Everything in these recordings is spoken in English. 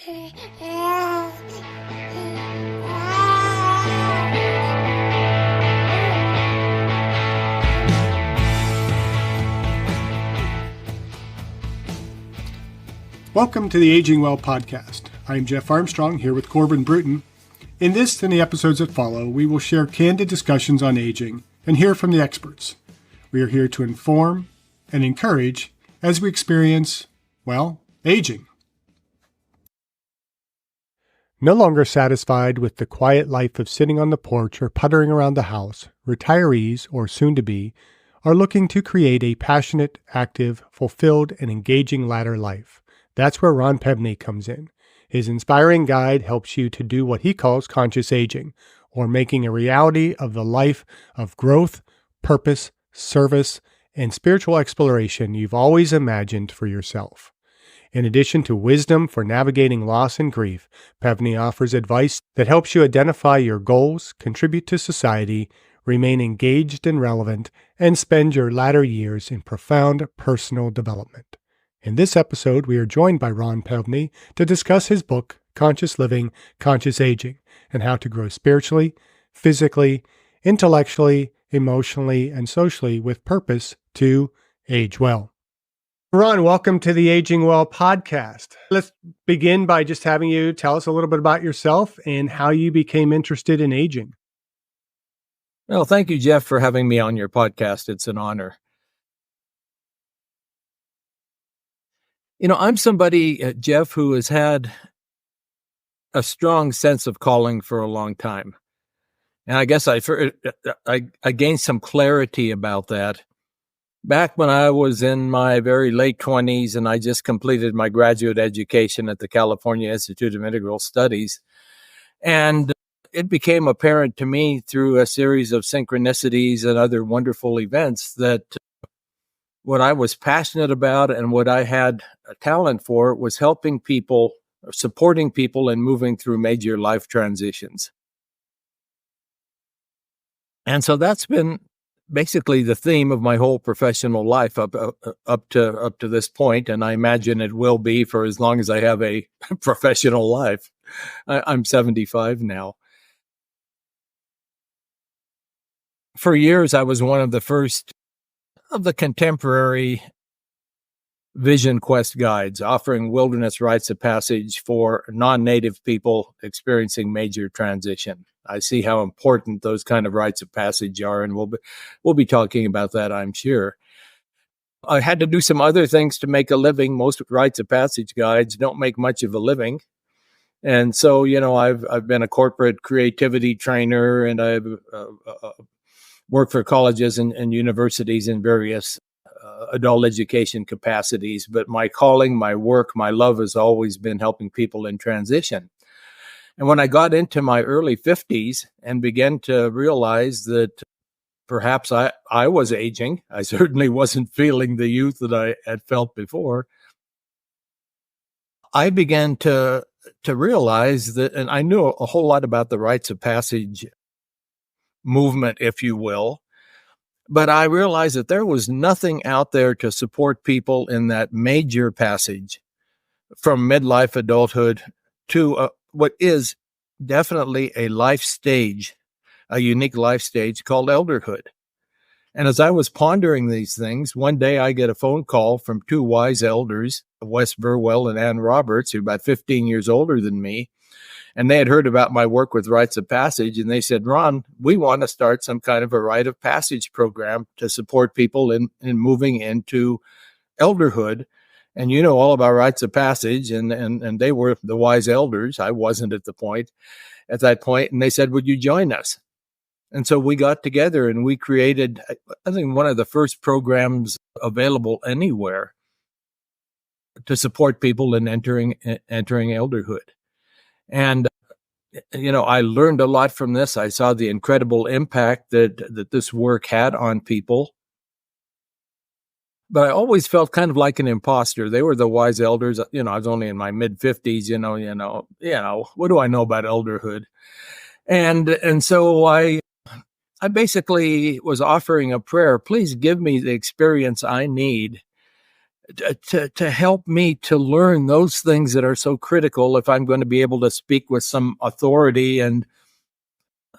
Welcome to the Aging Well podcast. I'm Jeff Armstrong here with Corbin Bruton. In this and the episodes that follow, we will share candid discussions on aging and hear from the experts. We are here to inform and encourage as we experience, aging. No longer satisfied with the quiet life of sitting on the porch or puttering around the house, retirees, or soon-to-be, are looking to create a passionate, active, fulfilled, and engaging latter life. That's where Ron Pevny comes in. His inspiring guide helps you to do what he calls conscious aging, or making a reality of the life of growth, purpose, service, and spiritual exploration you've always imagined for yourself. In addition to wisdom for navigating loss and grief, Pevny offers advice that helps you identify your goals, contribute to society, remain engaged and relevant, and spend your latter years in profound personal development. In this episode, we are joined by Ron Pevny to discuss his book, Conscious Living, Conscious Aging, and how to grow spiritually, physically, intellectually, emotionally, and socially with purpose to age well. Ron, welcome to the Aging Well podcast. Let's begin by just having you tell us a little bit about yourself and how you became interested in aging. Well, thank you, Jeff, for having me on your podcast. It's an honor. I'm somebody, Jeff, who has had a strong sense of calling for a long time. And I guess I gained some clarity about that back when I was in my very late 20s and I just completed my graduate education at the California Institute of Integral Studies. And it became apparent to me through a series of synchronicities and other wonderful events that what I was passionate about and what I had a talent for was helping people, or supporting people in moving through major life transitions. And so that's been basically the theme of my whole professional life up to this point, and I imagine it will be for as long as I have a professional life. I'm 75 now. For years, I was one of the first of the contemporary Vision Quest guides, offering wilderness rites of passage for non-native people experiencing major transition. I see how important those kind of rites of passage are, and we'll be talking about that, I'm sure. I had to do some other things to make a living. Most rites of passage guides don't make much of a living. And so, I've been a corporate creativity trainer, and I've worked for colleges and universities in various adult education capacities. But my calling, my work, my love has always been helping people in transition. And when I got into my early 50s and began to realize that perhaps I was aging, I certainly wasn't feeling the youth that I had felt before, I began to realize that, and I knew a whole lot about the rites of passage movement, if you will, but I realized that there was nothing out there to support people in that major passage from midlife adulthood to what is definitely a life stage, a unique life stage called elderhood. And as I was pondering these things, one day I get a phone call from two wise elders, Wes Burwell and Ann Roberts, who are about 15 years older than me. And they had heard about my work with rites of passage, and they said, Ron, we want to start some kind of a rite of passage program to support people in moving into elderhood. And you know all about rites of passage, and they were the wise elders. I wasn't at that point. And they said, would you join us? And so we got together and we created, I think, one of the first programs available anywhere to support people in entering elderhood. And, I learned a lot from this. I saw the incredible impact that this work had on people. But I always felt kind of like an imposter. They were the wise elders. I was only in my mid-50s, what do I know about elderhood? And so I basically was offering a prayer. Please give me the experience I need to help me to learn those things that are so critical if I'm going to be able to speak with some authority and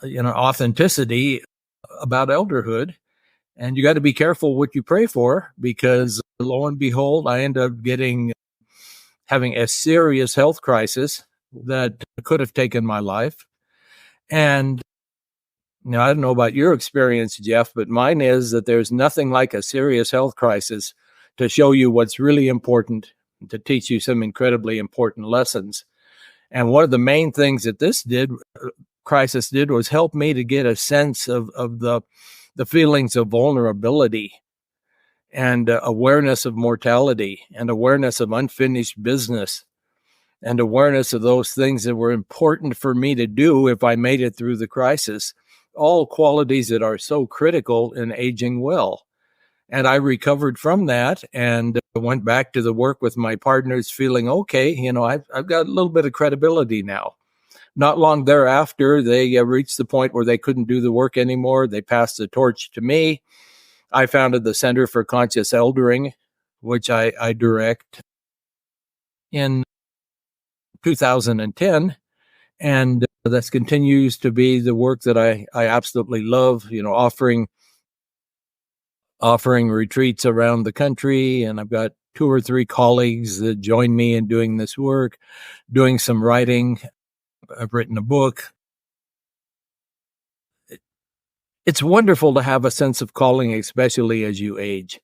authenticity about elderhood. And you got to be careful what you pray for, because lo and behold, I end up having a serious health crisis that could have taken my life. And I don't know about your experience, Jeff, but mine is that there's nothing like a serious health crisis to show you what's really important, to teach you some incredibly important lessons. And one of the main things that this crisis did, was help me to get a sense of the feelings of vulnerability and awareness of mortality and awareness of unfinished business and awareness of those things that were important for me to do if I made it through the crisis, all qualities that are so critical in aging well. And I recovered from that and went back to the work with my partners feeling, okay, I've got a little bit of credibility now. Not long thereafter, they reached the point where they couldn't do the work anymore. They passed the torch to me. I founded the Center for Conscious Eldering, which I direct in 2010. And that continues to be the work that I absolutely love, offering retreats around the country. And I've got 2 or 3 colleagues that join me in doing this work, doing some writing. I've written a book. It's wonderful to have a sense of calling, especially as you age.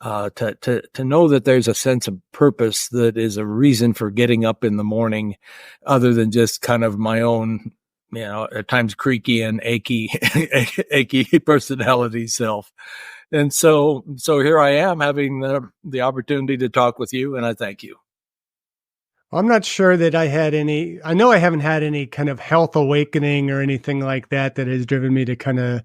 To know that there's a sense of purpose that is a reason for getting up in the morning, other than just kind of my own, at times creaky and achy personality self. And so here I am having the opportunity to talk with you, and I thank you. I'm not sure that I know I haven't had any kind of health awakening or anything like that has driven me to kind of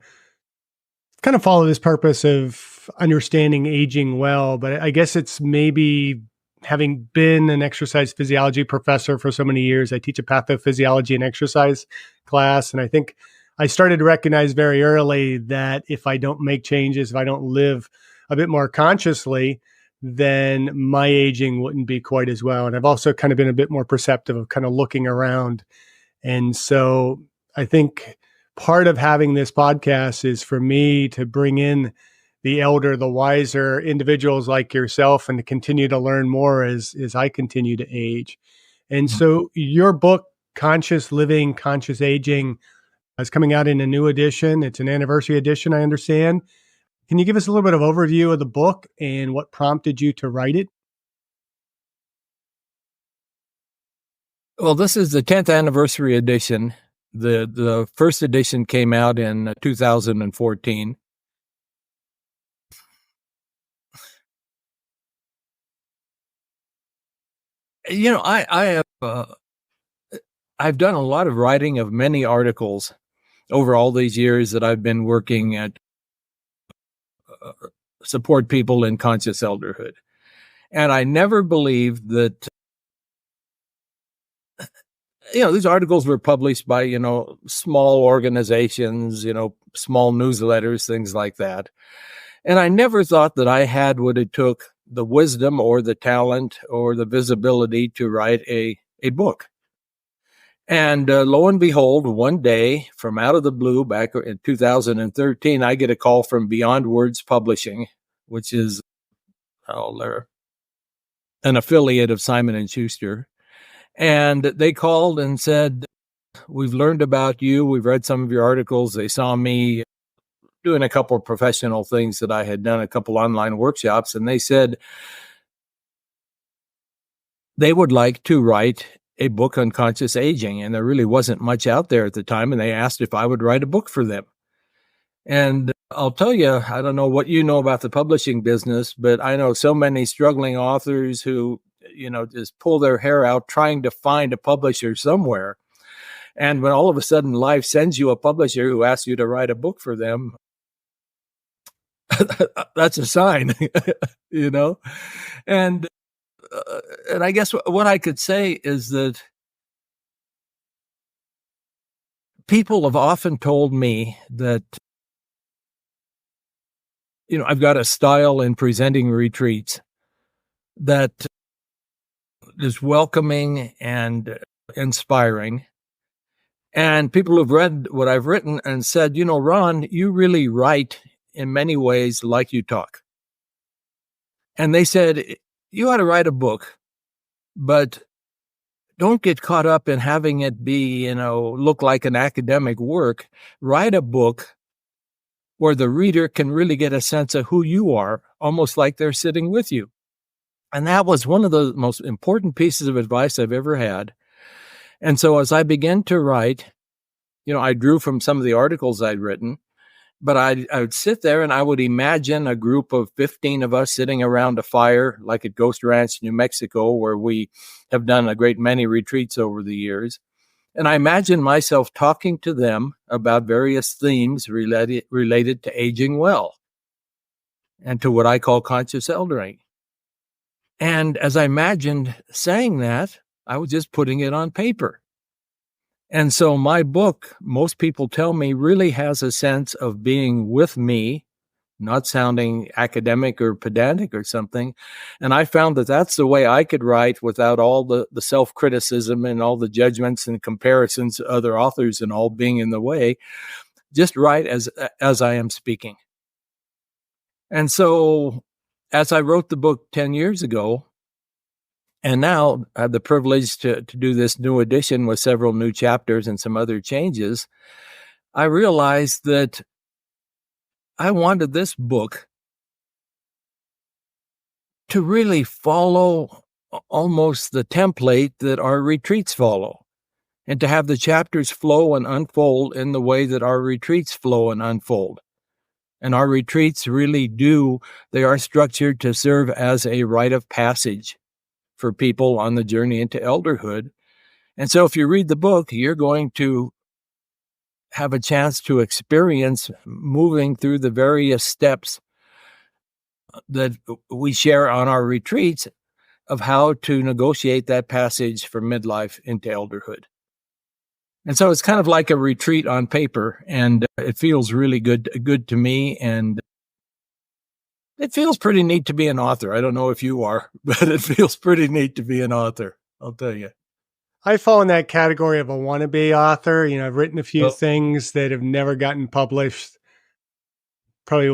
follow this purpose of understanding aging well. But I guess it's maybe having been an exercise physiology professor for so many years. I teach a pathophysiology and exercise class. And I think I started to recognize very early that if I don't make changes, if I don't live a bit more consciously, then my aging wouldn't be quite as well. And I've also kind of been a bit more perceptive of kind of looking around. And so I think part of having this podcast is for me to bring in the elder, the wiser individuals like yourself, and to continue to learn more as I continue to age. And so your book, Conscious Living, Conscious Aging, is coming out in a new edition. It's an anniversary edition, I understand. Can you give us a little bit of overview of the book and what prompted you to write it? Well, this is the 10th anniversary edition. The first edition came out in 2014. I've done a lot of writing of many articles over all these years that I've been working at support people in conscious elderhood. And I never believed that, these articles were published by, small organizations, small newsletters, things like that. And I never thought that I had what it took, the wisdom or the talent or the visibility to write a book. And lo and behold, one day from out of the blue back in 2013, I get a call from Beyond Words Publishing, which is they're an affiliate of Simon & Schuster. And they called and said, we've learned about you. We've read some of your articles. They saw me doing a couple of professional things that I had done, a couple online workshops. And they said they would like to write a book on conscious aging. And there really wasn't much out there at the time. And they asked if I would write a book for them. And I'll tell you, I don't know what you know about the publishing business, but I know so many struggling authors who, just pull their hair out trying to find a publisher somewhere. And when all of a sudden life sends you a publisher who asks you to write a book for them, that's a sign, And I guess what I could say is that people have often told me that, I've got a style in presenting retreats that is welcoming and inspiring. And people who've read what I've written and said, Ron, you really write in many ways like you talk. And they said, you ought to write a book, but don't get caught up in having it be, look like an academic work. Write a book where the reader can really get a sense of who you are, almost like they're sitting with you. And that was one of the most important pieces of advice I've ever had. And so as I began to write, I drew from some of the articles I'd written, but I would sit there and I would imagine a group of 15 of us sitting around a fire, like at Ghost Ranch, New Mexico, where we have done a great many retreats over the years. And I imagine myself talking to them about various themes related to aging well and to what I call conscious eldering. And as I imagined saying that, I was just putting it on paper. And so my book, most people tell me, really has a sense of being with me, not sounding academic or pedantic or something. And I found that that's the way I could write without all the self-criticism and all the judgments and comparisons to other authors and all being in the way. Just write as I am speaking. And so as I wrote the book 10 years ago, and now I have the privilege to do this new edition with several new chapters and some other changes, I realized that I wanted this book to really follow almost the template that our retreats follow, and to have the chapters flow and unfold in the way that our retreats flow and unfold. And our retreats really they are structured to serve as a rite of passage for people on the journey into elderhood. And so if you read the book, you're going to have a chance to experience moving through the various steps that we share on our retreats of how to negotiate that passage from midlife into elderhood. And so it's kind of like a retreat on paper, and it feels really good to me. And it feels pretty neat to be an author. I don't know if you are, but it feels pretty neat to be an author, I'll tell you. I fall in that category of a wannabe author. I've written a few things that have never gotten published. Probably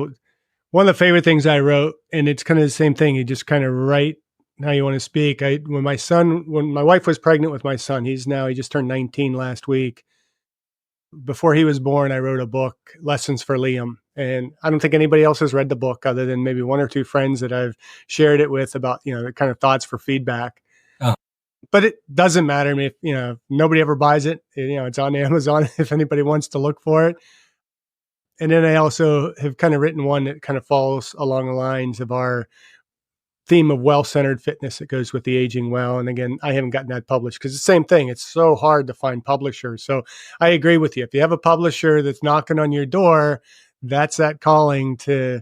one of the favorite things I wrote, and it's kind of the same thing. You just kind of write how you want to speak. When my wife was pregnant with my son, he just turned 19 last week. Before he was born, I wrote a book, Lessons for Liam. And I don't think anybody else has read the book other than maybe one or two friends that I've shared it with about, the kind of thoughts for feedback. But it doesn't matter to me if nobody ever buys it. It's on Amazon if anybody wants to look for it. And then I also have kind of written one that kind of falls along the lines of our theme of well-centered fitness that goes with the aging well. And again, I haven't gotten that published because it's the same thing. It's so hard to find publishers. So I agree with you. If you have a publisher that's knocking on your door, that's that calling to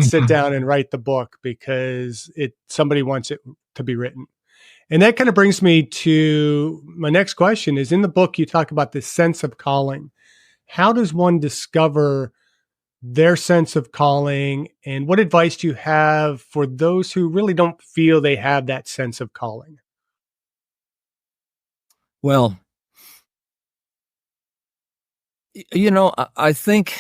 sit down and write the book because somebody wants it to be written. And that kind of brings me to my next question is, in the book, you talk about this sense of calling. How does one discover their sense of calling, and what advice do you have for those who really don't feel they have that sense of calling? Well, I think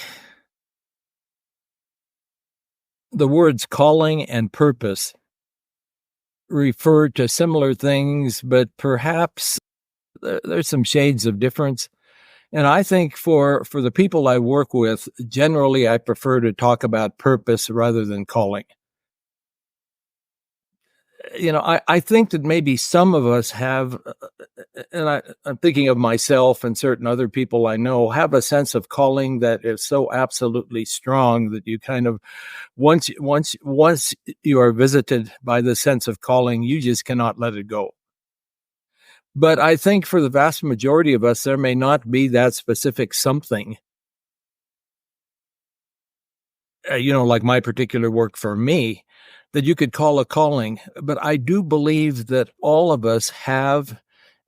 the words calling and purpose refer to similar things, but perhaps there's some shades of difference. And I think for the people I work with, generally I prefer to talk about purpose rather than calling. I think that maybe some of us have, and I'm thinking of myself and certain other people I know, have a sense of calling that is so absolutely strong that you kind of, once you are visited by the sense of calling, you just cannot let it go. But I think for the vast majority of us, there may not be that specific something. Like my particular work for me, that you could call a calling. But I do believe that all of us have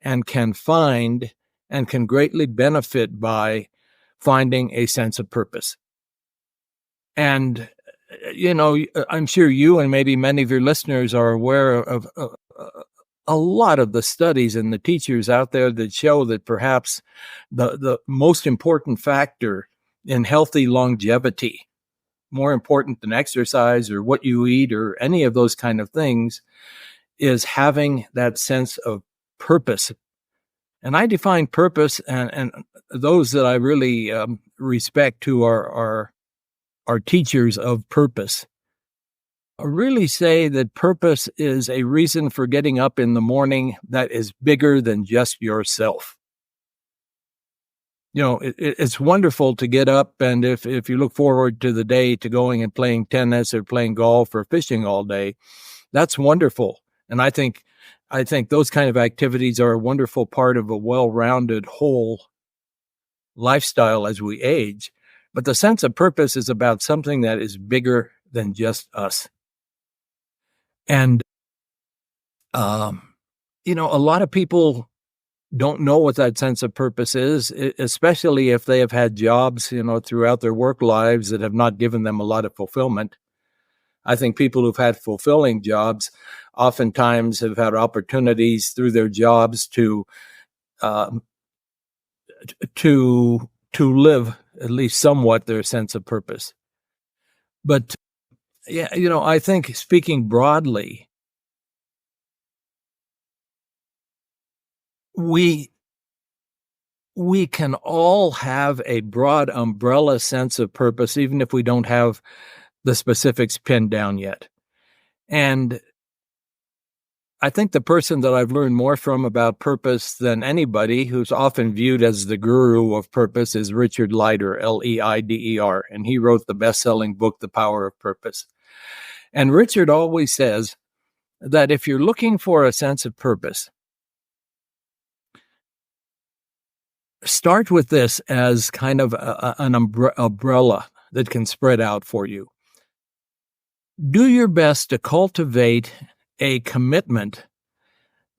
and can find and can greatly benefit by finding a sense of purpose. And I'm sure you and maybe many of your listeners are aware of a lot of the studies and the teachers out there that show that perhaps the most important factor in healthy longevity, more important than exercise or what you eat or any of those kind of things, is having that sense of purpose. And I define purpose, and those that I really respect who are teachers of purpose really say that purpose is a reason for getting up in the morning that is bigger than just yourself. It's wonderful to get up, and if you look forward to the day to going and playing tennis or playing golf or fishing all day, that's wonderful. And I think those kind of activities are a wonderful part of a well-rounded whole lifestyle as we age. But the sense of purpose is about something that is bigger than just us. And, a lot of people don't know what that sense of purpose is, especially if they have had jobs, throughout their work lives that have not given them a lot of fulfillment. I think people who've had fulfilling jobs oftentimes have had opportunities through their jobs to live at least somewhat their sense of purpose. But yeah, I think speaking broadly, we can all have a broad umbrella sense of purpose, even if we don't have the specifics pinned down yet. And I think the person that I've learned more from about purpose than anybody, who's often viewed as the guru of purpose, is Richard Leider, Leider, and he wrote the best-selling book, The Power of Purpose. And Richard always says that if you're looking for a sense of purpose, start with this as kind of an umbrella that can spread out for you. Do your best to cultivate a commitment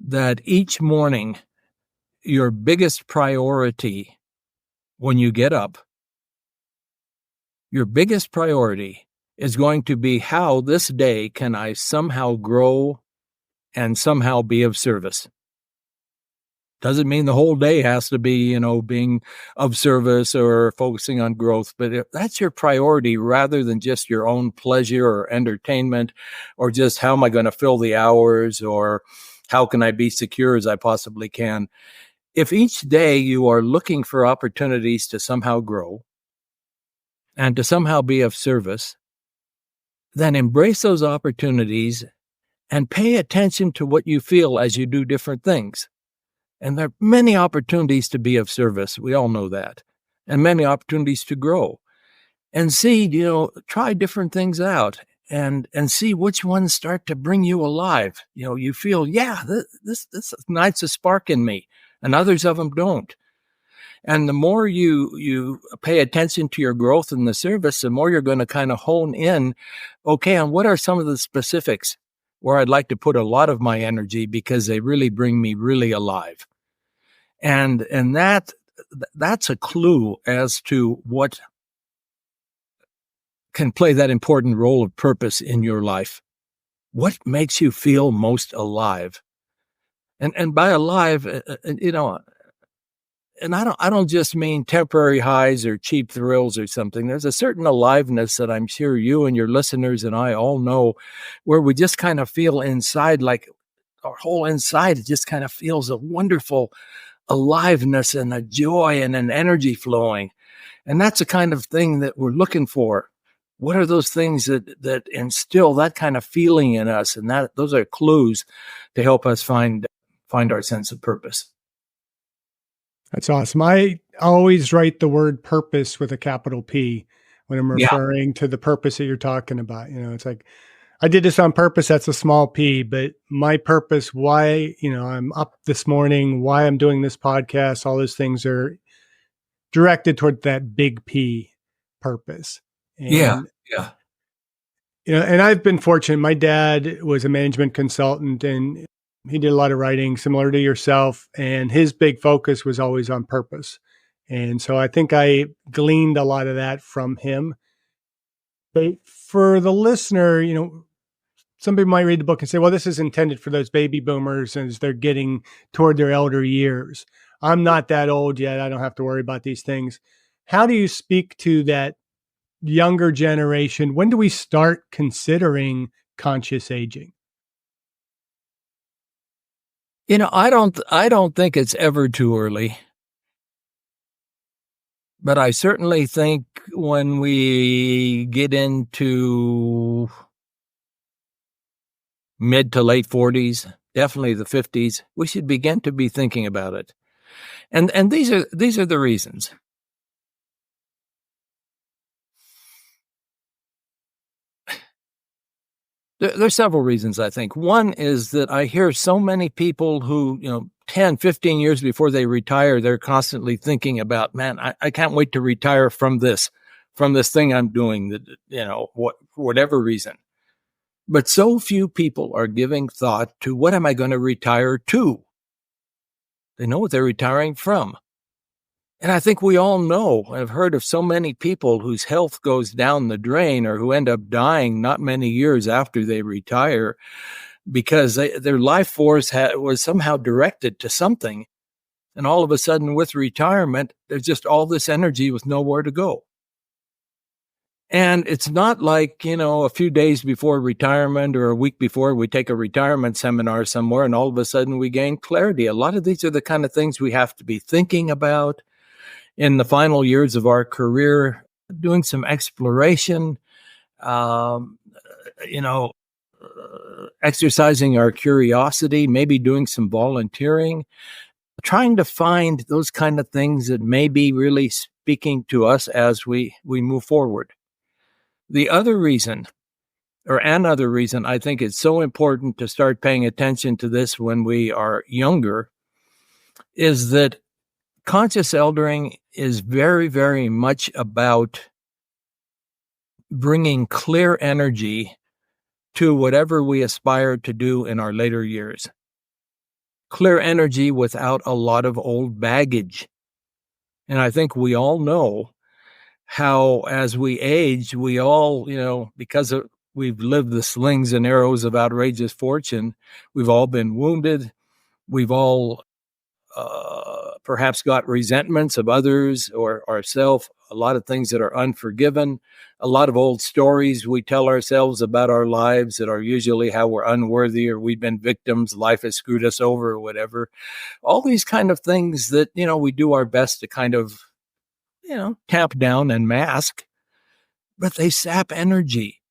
that each morning your biggest priority when you get up, your biggest priority is going to be how this day can I somehow grow and somehow be of service. Doesn't mean the whole day has to be, being of service or focusing on growth, but if that's your priority rather than just your own pleasure or entertainment or just how am I going to fill the hours or how can I be secure as I possibly can. If each day you are looking for opportunities to somehow grow and to somehow be of service, then embrace those opportunities and pay attention to what you feel as you do different things. And there are many opportunities to be of service. We all know that. And many opportunities to grow. And see, try different things out and see which ones start to bring you alive. You feel, this ignites a spark in me, and others of them don't. And the more you pay attention to your growth in the service, the more you're going to kind of hone in, okay, on what are some of the specifics where I'd like to put a lot of my energy because they really bring me really alive. And that's a clue as to what can play that important role of purpose in your life. What makes you feel most alive? And by alive, and I don't just mean temporary highs or cheap thrills or something. There's a certain aliveness that I'm sure you and your listeners and I all know where we just kind of feel inside, like our whole inside just kind of feels a wonderful aliveness and a joy and an energy flowing. And that's the kind of thing that we're looking for. What are those things that instill that kind of feeling in us? And those are clues to help us find our sense of purpose. That's awesome. I always write the word purpose with a capital P when I'm referring to the purpose that you're talking about. It's like, I did this on purpose. That's a small P, but my purpose, why, I'm up this morning, why I'm doing this podcast, all those things are directed toward that big P purpose. And, yeah. And I've been fortunate. My dad was a management consultant and he did a lot of writing similar to yourself. And his big focus was always on purpose. And so I think I gleaned a lot of that from him. But for the listener, some people might read the book and say, well, this is intended for those baby boomers as they're getting toward their elder years. I'm not that old yet. I don't have to worry about these things. How do you speak to that younger generation? When do we start considering conscious aging? I don't think it's ever too early. But I certainly think when we get into mid to late 40s, definitely the 50s, we should begin to be thinking about it. And these are the reasons. There's several reasons, I think. One is that I hear so many people who, 10, 15 years before they retire, they're constantly thinking about, man, I can't wait to retire from this thing I'm doing, that, for whatever reason. But so few people are giving thought to, what am I going to retire to? They know what they're retiring from. And I think we all know, I've heard of so many people whose health goes down the drain or who end up dying not many years after they retire because their life force was somehow directed to something. And all of a sudden with retirement, there's just all this energy with nowhere to go. And it's not like, a few days before retirement or a week before we take a retirement seminar somewhere and all of a sudden we gain clarity. A lot of these are the kind of things we have to be thinking about in the final years of our career, doing some exploration, exercising our curiosity, maybe doing some volunteering, trying to find those kind of things that may be really speaking to us as we move forward. The other reason, or another reason I think it's so important to start paying attention to this when we are younger, is that conscious eldering is very, very much about bringing clear energy to whatever we aspire to do in our later years. Clear energy without a lot of old baggage. And I think we all know how, as we age, we all, because we've lived the slings and arrows of outrageous fortune, we've all been wounded. We've all perhaps got resentments of others or ourselves, a lot of things that are unforgiven, a lot of old stories we tell ourselves about our lives that are usually how we're unworthy or we've been victims, life has screwed us over or whatever. All these kind of things that, we do our best to kind of, tamp down and mask, but they sap energy.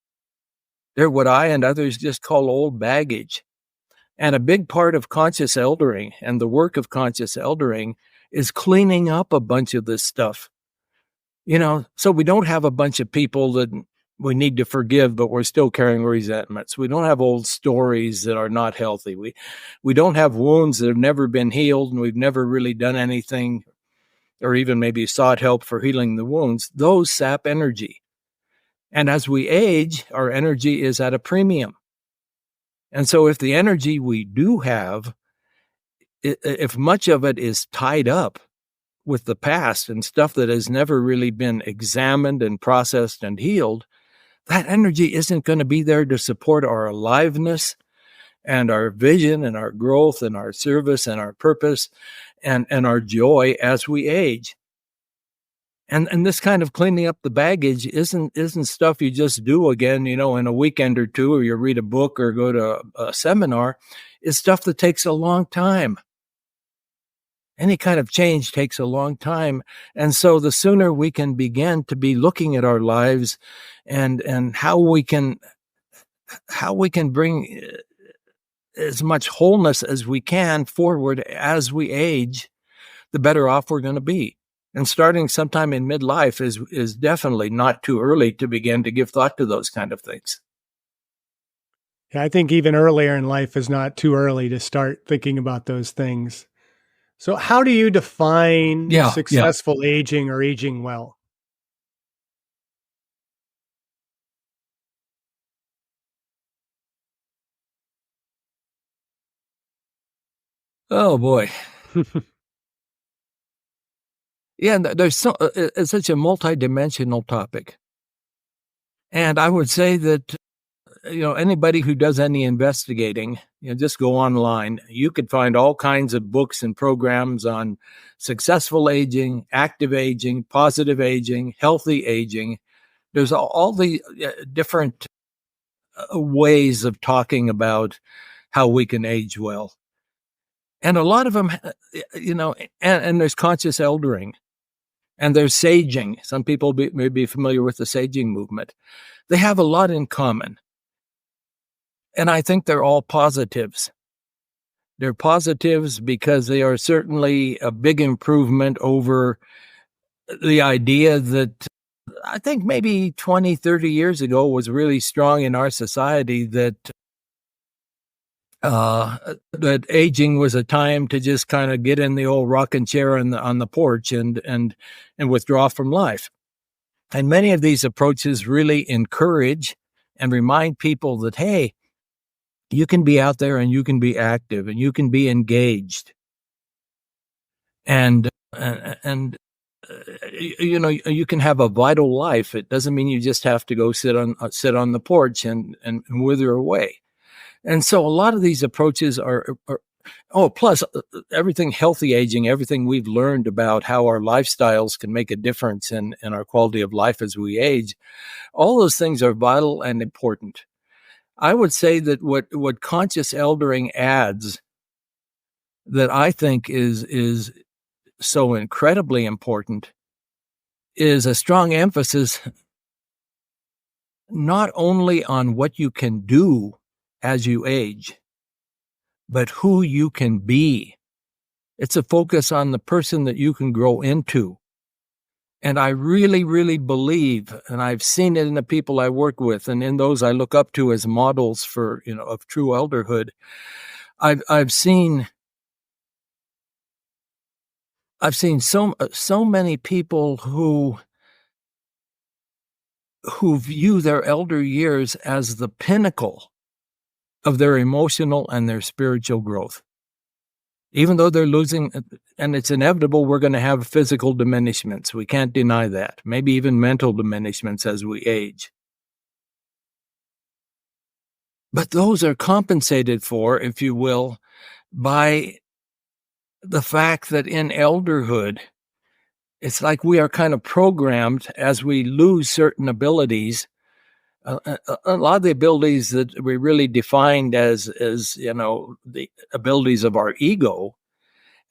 They're what I and others just call old baggage. And a big part of conscious eldering and the work of conscious eldering is cleaning up a bunch of this stuff. So we don't have a bunch of people that we need to forgive, but we're still carrying resentments. We don't have old stories that are not healthy. We don't have wounds that have never been healed and we've never really done anything or even maybe sought help for healing the wounds. Those sap energy. And as we age, our energy is at a premium. And so if the energy we do have, if much of it is tied up with the past and stuff that has never really been examined and processed and healed, that energy isn't going to be there to support our aliveness and our vision and our growth and our service and our purpose and our joy as we age. And this kind of cleaning up the baggage isn't stuff you just do again, in a weekend or two, or you read a book or go to a seminar. It's stuff that takes a long time. Any kind of change takes a long time. And so the sooner we can begin to be looking at our lives and how we can bring as much wholeness as we can forward as we age, the better off we're going to be. And starting sometime in midlife is definitely not too early to begin to give thought to those kind of things. Yeah, I think even earlier in life is not too early to start thinking about those things. So how do you define successful aging or aging well? Oh boy. Yeah, there's it's such a multidimensional topic. And I would say that, anybody who does any investigating, just go online. You could find all kinds of books and programs on successful aging, active aging, positive aging, healthy aging. There's all the different ways of talking about how we can age well. And a lot of them, and there's conscious eldering and there's saging. Some people may be familiar with the saging movement. They have a lot in common. And I think they're all positives. They're positives because they are certainly a big improvement over the idea that I think maybe 20, 30 years ago was really strong in our society, that that aging was a time to just kind of get in the old rocking chair on the porch and withdraw from life. And many of these approaches really encourage and remind people that, hey, you can be out there and you can be active and you can be engaged. And you can have a vital life. It doesn't mean you just have to go sit on the porch and wither away. And so a lot of these approaches are plus everything healthy aging, everything we've learned about how our lifestyles can make a difference in our quality of life as we age. All those things are vital and important. I would say that what conscious eldering adds that I think is so incredibly important is a strong emphasis not only on what you can do as you age, but who you can be. It's a focus on the person that you can grow into. And I really, really believe, and I've seen it in the people I work with and in those I look up to as models for, of true elderhood. I've seen so many people who view their elder years as the pinnacle of their emotional and their spiritual growth. Even though they're losing, and it's inevitable, we're going to have physical diminishments. We can't deny that. Maybe even mental diminishments as we age. But those are compensated for, if you will, by the fact that in elderhood, it's like we are kind of programmed as we lose certain abilities. A lot of the abilities that we really defined as the abilities of our ego,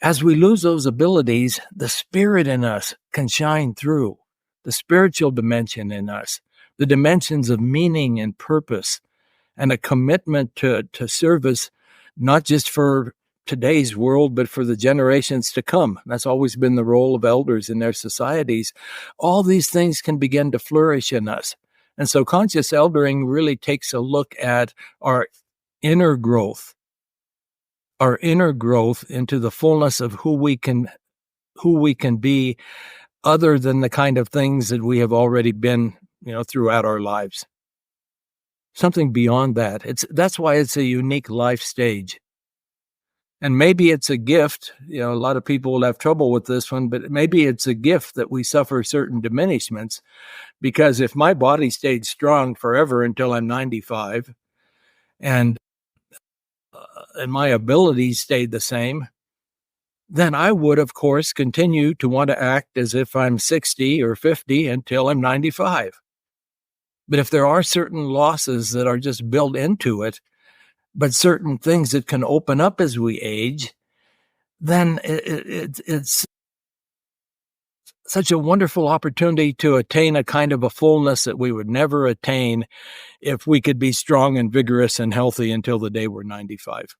as we lose those abilities, the spirit in us can shine through, the spiritual dimension in us, the dimensions of meaning and purpose, and a commitment to service, not just for today's world, but for the generations to come. That's always been the role of elders in their societies. All these things can begin to flourish in us. And so conscious eldering really takes a look at our inner growth into the fullness of who we can be, other than the kind of things that we have already been, throughout our lives. Something beyond that. That's why it's a unique life stage. And maybe it's a gift. A lot of people will have trouble with this one, but maybe it's a gift that we suffer certain diminishments, because if my body stayed strong forever until I'm 95 and my abilities stayed the same, then I would, of course, continue to want to act as if I'm 60 or 50 until I'm 95. But if there are certain losses that are just built into it, but certain things that can open up as we age, then it's such a wonderful opportunity to attain a kind of a fullness that we would never attain if we could be strong and vigorous and healthy until the day we're 95.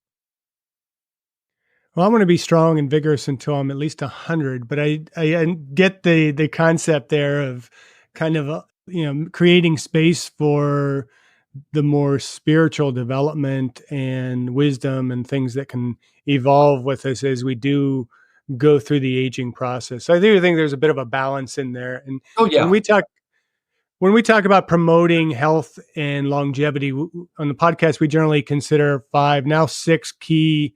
Well, I want to be strong and vigorous until I'm at least 100, but I get the concept there of kind of creating space for the more spiritual development and wisdom and things that can evolve with us as we do go through the aging process. So I do think there's a bit of a balance in there. And Oh, yeah. when we talk about promoting health and longevity on the podcast, we generally consider 5, now 6 key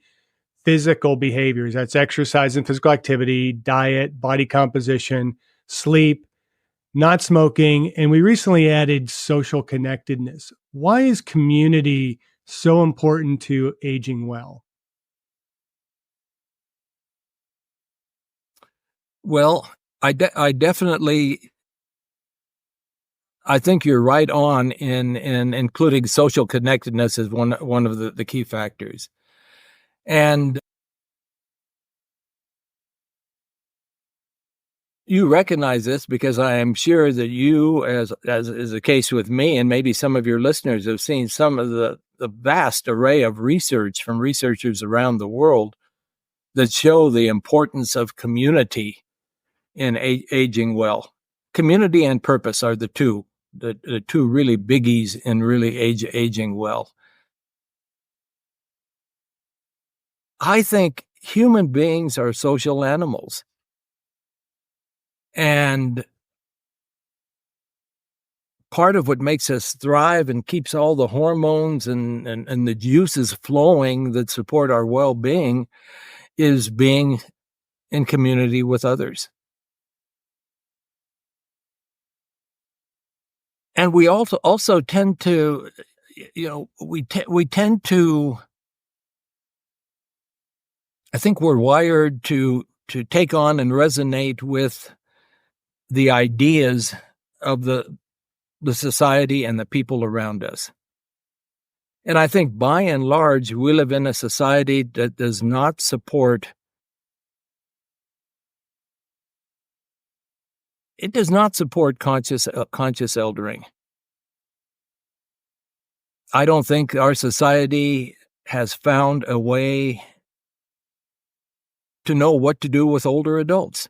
physical behaviors. That's exercise and physical activity, diet, body composition, sleep, not smoking, and we recently added social connectedness. Why is community so important to aging well? Well, I definitely I think you're right on in including social connectedness as one of the key factors. And you recognize this because I am sure that you, as is the case with me, and maybe some of your listeners have seen some of the vast array of research from researchers around the world that show the importance of community in aging well. Community and purpose are the two really biggies in really aging well. I think human beings are social animals. And part of what makes us thrive and keeps all the hormones and the juices flowing that support our well-being is being in community with others. And we also tend to, we tend to, I think we're wired to take on and resonate with the ideas of the society and the people around us. And I think by and large, we live in a society that does not support conscious eldering. I don't think our society has found a way to know what to do with older adults.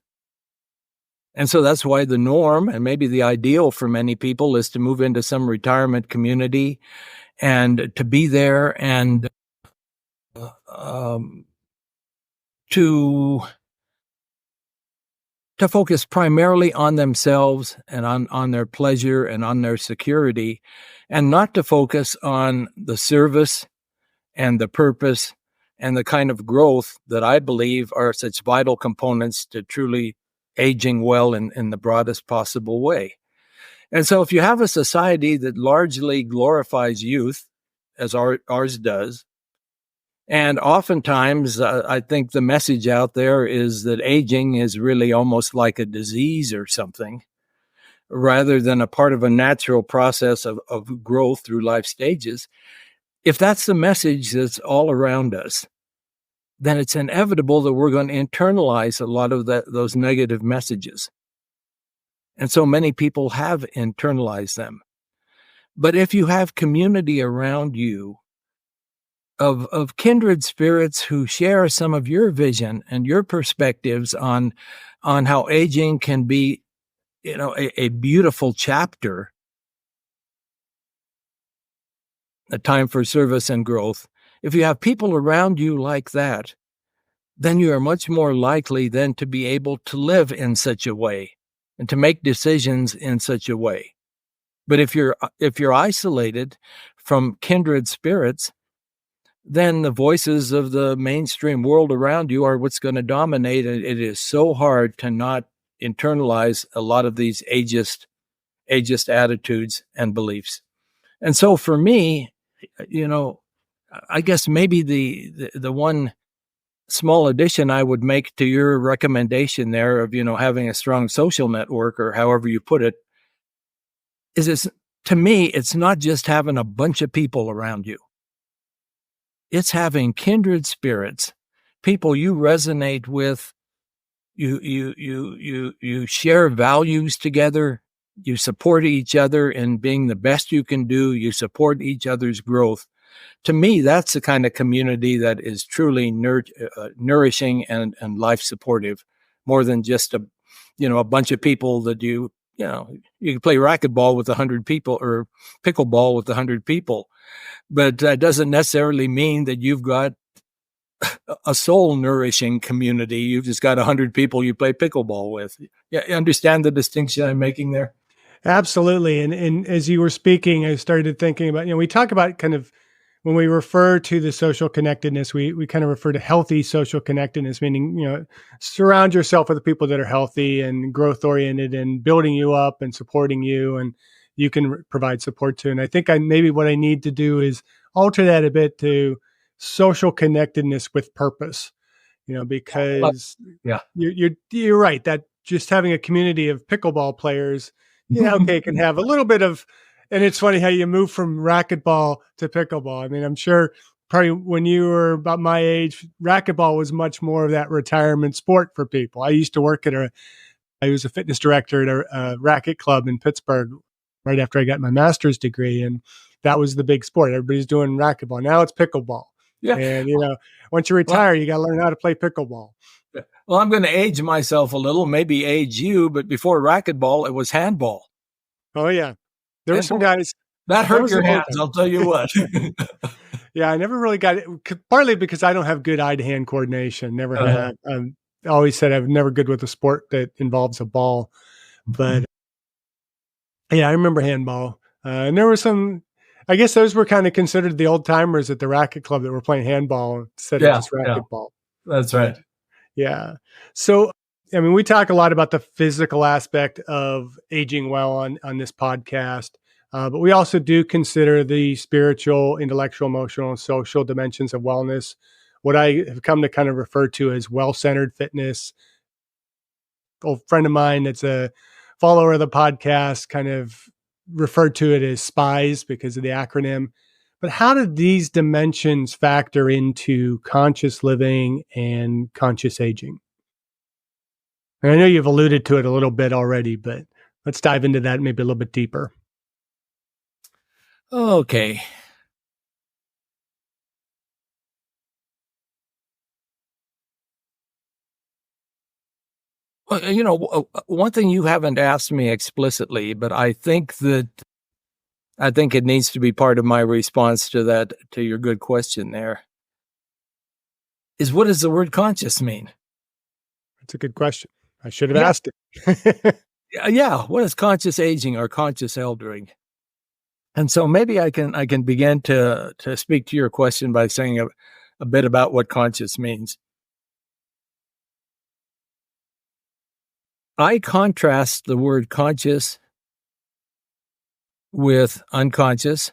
And so that's why the norm, and maybe the ideal for many people, is to move into some retirement community and to be there and to focus primarily on themselves and on their pleasure and on their security, and not to focus on the service and the purpose and the kind of growth that I believe are such vital components to truly aging well in the broadest possible way. And so if you have a society that largely glorifies youth, as ours does, and oftentimes I think the message out there is that aging is really almost like a disease or something, rather than a part of a natural process of growth through life stages. If that's the message that's all around us, then it's inevitable that we're going to internalize a lot of those negative messages. And so many people have internalized them. But if you have community around you of kindred spirits who share some of your vision and your perspectives on how aging can be, a beautiful chapter, a time for service and growth. If you have people around you like that, then you are much more likely then to be able to live in such a way and to make decisions in such a way. But if you're isolated from kindred spirits, then the voices of the mainstream world around you are what's going to dominate. And it is so hard to not internalize a lot of these ageist attitudes and beliefs. And so for me, I guess maybe the one small addition I would make to your recommendation there of, having a strong social network, or however you put it, is to me, it's not just having a bunch of people around you. It's having kindred spirits, people you resonate with, you share values together, you support each other in being the best you can do, you support each other's growth. To me, that's the kind of community that is truly nourishing and life supportive, more than just a bunch of people that you can play racquetball with 100 people or pickleball with 100 people. But that doesn't necessarily mean that you've got a soul nourishing community. You've just got 100 people you play pickleball with. Yeah, you understand the distinction I'm making there? Absolutely. And as you were speaking, I started thinking about, we talk about kind of when we refer to the social connectedness, we kind of refer to healthy social connectedness, meaning, surround yourself with the people that are healthy and growth oriented and building you up and supporting you, and you can provide support to. And I think maybe what I need to do is alter that a bit to social connectedness with purpose, because Yeah. you're right that just having a community of pickleball players, okay, can have a little bit of. And it's funny how you move from racquetball to pickleball. I mean, I'm sure probably when you were about my age, racquetball was much more of that retirement sport for people. I used to work I was a fitness director at a racket club in Pittsburgh right after I got my master's degree. And that was the big sport. Everybody's doing racquetball. Now it's pickleball. Yeah. And, once you retire, you got to learn how to play pickleball. Well, I'm going to age myself a little, maybe age you, but before racquetball, it was handball. Oh, yeah. There were some guys. That hurt your hands, I'll tell you what. Yeah, I never really got it, partly because I don't have good eye-to-hand coordination. Never had. I always said I'm never good with a sport that involves a ball. But, yeah, I remember handball. And there were some, I guess those were kind of considered the old-timers at the racket club that were playing handball instead of just racquetball. That's right. Yeah. So, I mean, we talk a lot about the physical aspect of aging well on this podcast, but we also do consider the spiritual, intellectual, emotional, and social dimensions of wellness, what I have come to kind of refer to as well-centered fitness. An old friend of mine that's a follower of the podcast kind of referred to it as SPIES because of the acronym. But how do these dimensions factor into conscious living and conscious aging? And I know you've alluded to it a little bit already, but let's dive into that maybe a little bit deeper. Okay. Well, one thing you haven't asked me explicitly, but I think it needs to be part of my response to that, to your good question there, is what does the word conscious mean? That's a good question. I should have asked it. Yeah. What is conscious aging or conscious eldering? And so maybe I can begin to speak to your question by saying a bit about what conscious means. I contrast the word conscious with unconscious,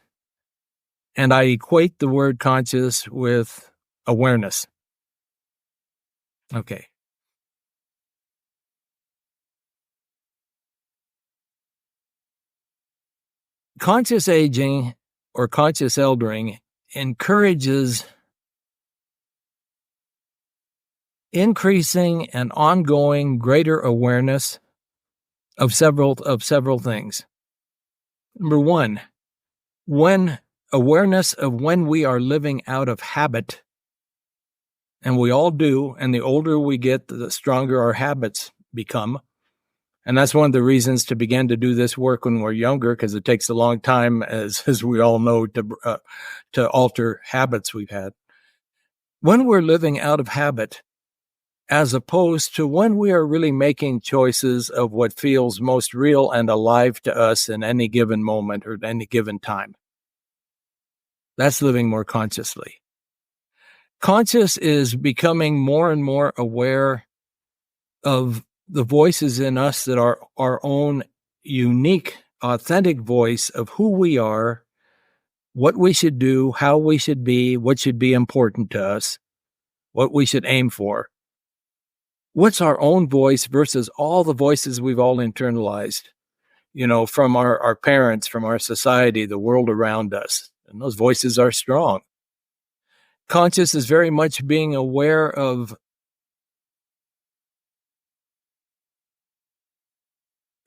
and I equate the word conscious with awareness. Okay. Conscious aging or conscious eldering encourages increasing and ongoing greater awareness of several things. Number one, when awareness of when we are living out of habit, and we all do, and the older we get, the stronger our habits become. And that's one of the reasons to begin to do this work when we're younger, because it takes a long time, as we all know, to alter habits we've had. When we're living out of habit, as opposed to when we are really making choices of what feels most real and alive to us in any given moment or at any given time. That's living more consciously. Conscious is becoming more and more aware of the voices in us that are our own unique, authentic voice of who we are, what we should do, how we should be, what should be important to us, what we should aim for. What's our own voice versus all the voices we've all internalized, from our parents, from our society, the world around us. And those voices are strong. Conscious is very much being aware of,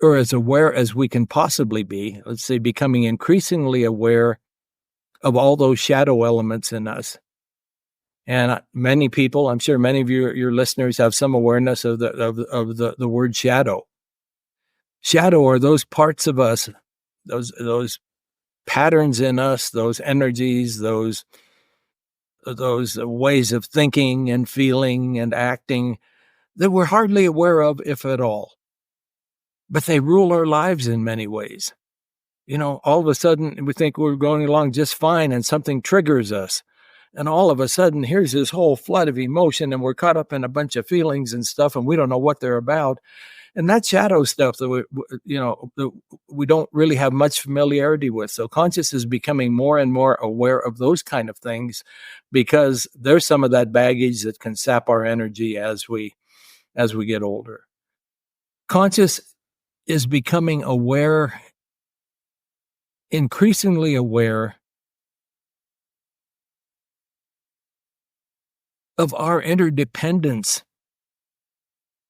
or as aware as we can possibly be, let's say becoming increasingly aware of all those shadow elements in us. And many people, I'm sure many of your listeners have some awareness of the word shadow. Shadow are those parts of us, those patterns in us, those energies, those ways of thinking and feeling and acting that we're hardly aware of, if at all. But they rule our lives in many ways. All of a sudden we think we're going along just fine and something triggers us. And all of a sudden, here's this whole flood of emotion, and we're caught up in a bunch of feelings and stuff, and we don't know what they're about. And that's shadow stuff that we don't really have much familiarity with. So conscious is becoming more and more aware of those kind of things, because there's some of that baggage that can sap our energy as we get older. Conscious is becoming aware, increasingly aware of our interdependence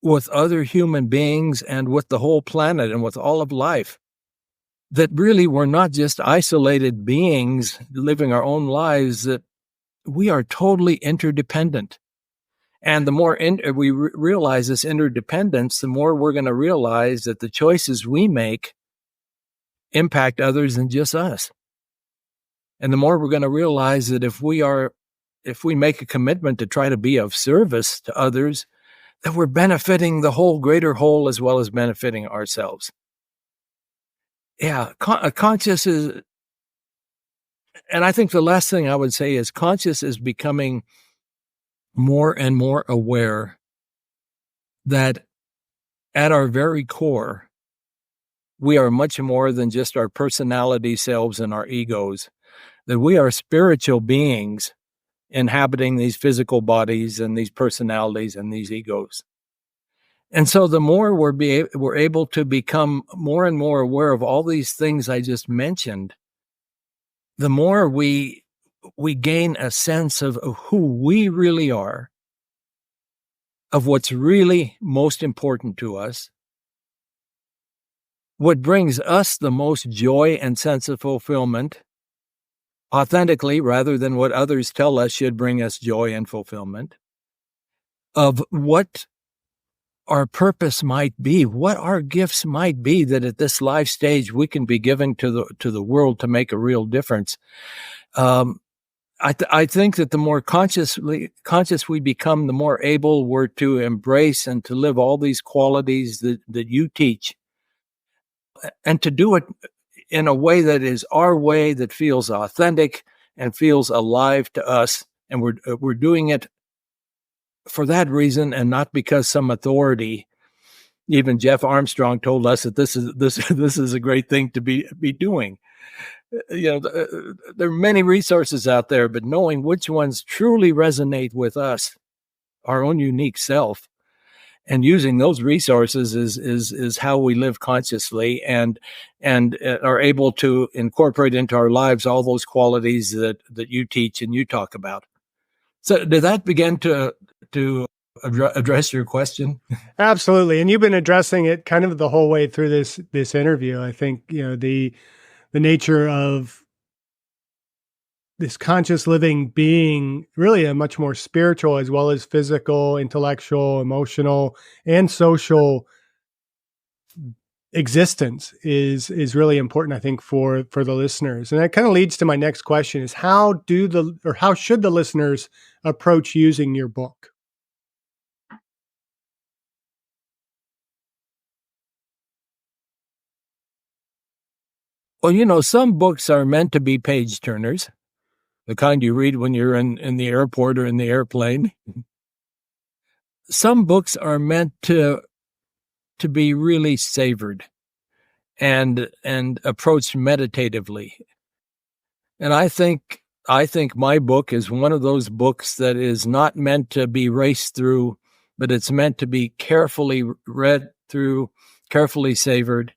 with other human beings and with the whole planet and with all of life. That really we're not just isolated beings living our own lives, that we are totally interdependent. And the more we realize this interdependence, the more we're going to realize that the choices we make impact others than just us. And the more we're going to realize that if we make a commitment to try to be of service to others, that we're benefiting the whole greater whole as well as benefiting ourselves. Yeah, conscious is, and I think the last thing I would say is conscious is becoming more and more aware that at our very core, we are much more than just our personality selves and our egos, that we are spiritual beings inhabiting these physical bodies and these personalities and these egos. And so the more we're able to become more and more aware of all these things I just mentioned, the more we gain a sense of who we really are, of what's really most important to us, what brings us the most joy and sense of fulfillment, authentically rather than what others tell us should bring us joy and fulfillment, of what our purpose might be, what our gifts might be that at this life stage we can be giving to the world to make a real difference. I think that the more conscious we become, the more able we're to embrace and to live all these qualities that you teach, and to do it in a way that is our way, that feels authentic and feels alive to us. And we're doing it for that reason, and not because some authority. Even Jeff Armstrong told us that this is a great thing to be doing. There are many resources out there, but knowing which ones truly resonate with us, our own unique self, and using those resources is how we live consciously and are able to incorporate into our lives all those qualities that you teach and you talk about. So did that begin to address your question? Absolutely. And you've been addressing it kind of the whole way through this interview. I think, the nature of this conscious living being really a much more spiritual as well as physical, intellectual, emotional, and social existence is really important, I think, for the listeners. And that kind of leads to my next question is how should the listeners approach using your book? Well, some books are meant to be page turners, the kind you read when you're in the airport or in the airplane. Some books are meant to be really savored and approached meditatively. And I think my book is one of those books that is not meant to be raced through, but it's meant to be carefully read through, carefully savored.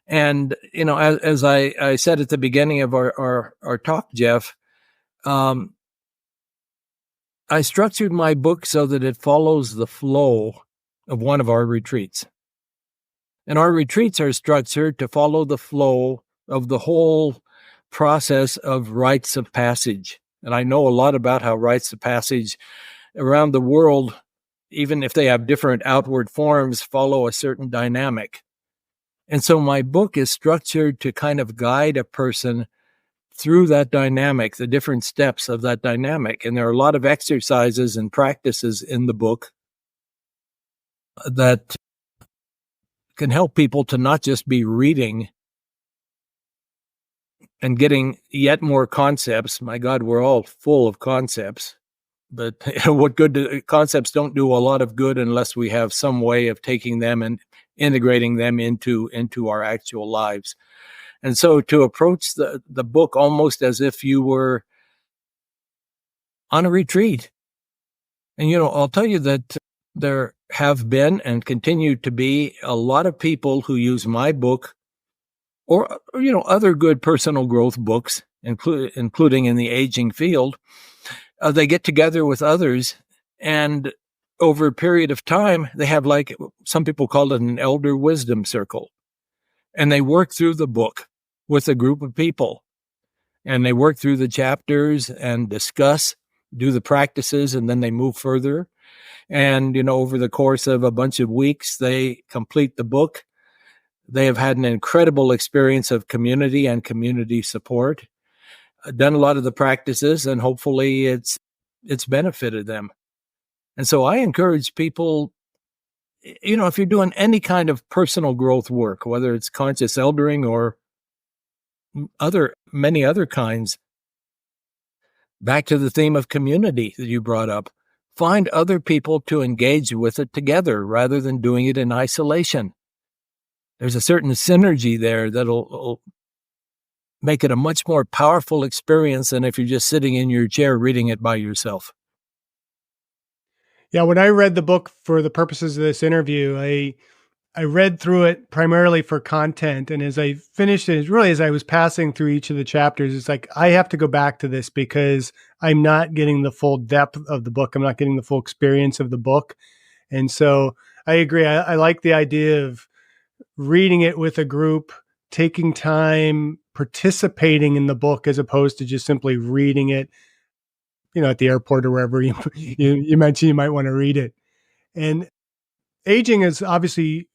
And, as I said at the beginning of our talk, Jeff, I structured my book so that it follows the flow of one of our retreats. And our retreats are structured to follow the flow of the whole process of rites of passage. And I know a lot about how rites of passage around the world, even if they have different outward forms, follow a certain dynamic. And so my book is structured to kind of guide a person through that dynamic, the different steps of that dynamic. And there are a lot of exercises and practices in the book that can help people to not just be reading and getting yet more concepts. My God, we're all full of concepts. But what good concepts don't do a lot of good unless we have some way of taking them and integrating them into our actual lives. And so to approach the book almost as if you were on a retreat. And, I'll tell you that there have been and continue to be a lot of people who use my book or other good personal growth books, including in the aging field. They get together with others, and over a period of time, they have, like, some people call it an elder wisdom circle. And they work through the book with a group of people. And they work through the chapters and discuss, do the practices, and then they move further. And, over the course of a bunch of weeks, they complete the book. They have had an incredible experience of community and community support, done a lot of the practices, and hopefully it's benefited them. And so I encourage people, if you're doing any kind of personal growth work, whether it's conscious eldering or many other kinds, back to the theme of community that you brought up, find other people to engage with it together rather than doing it in isolation. There's a certain synergy there that'll make it a much more powerful experience than if you're just sitting in your chair reading it by yourself. Yeah, when I read the book for the purposes of this interview, I read through it primarily for content. And as I finished it, really as I was passing through each of the chapters, it's like, I have to go back to this because I'm not getting the full depth of the book. I'm not getting the full experience of the book. And so I agree. I like the idea of reading it with a group, taking time, participating in the book as opposed to just simply reading it, at the airport or wherever you mentioned you might want to read it. And aging is obviously,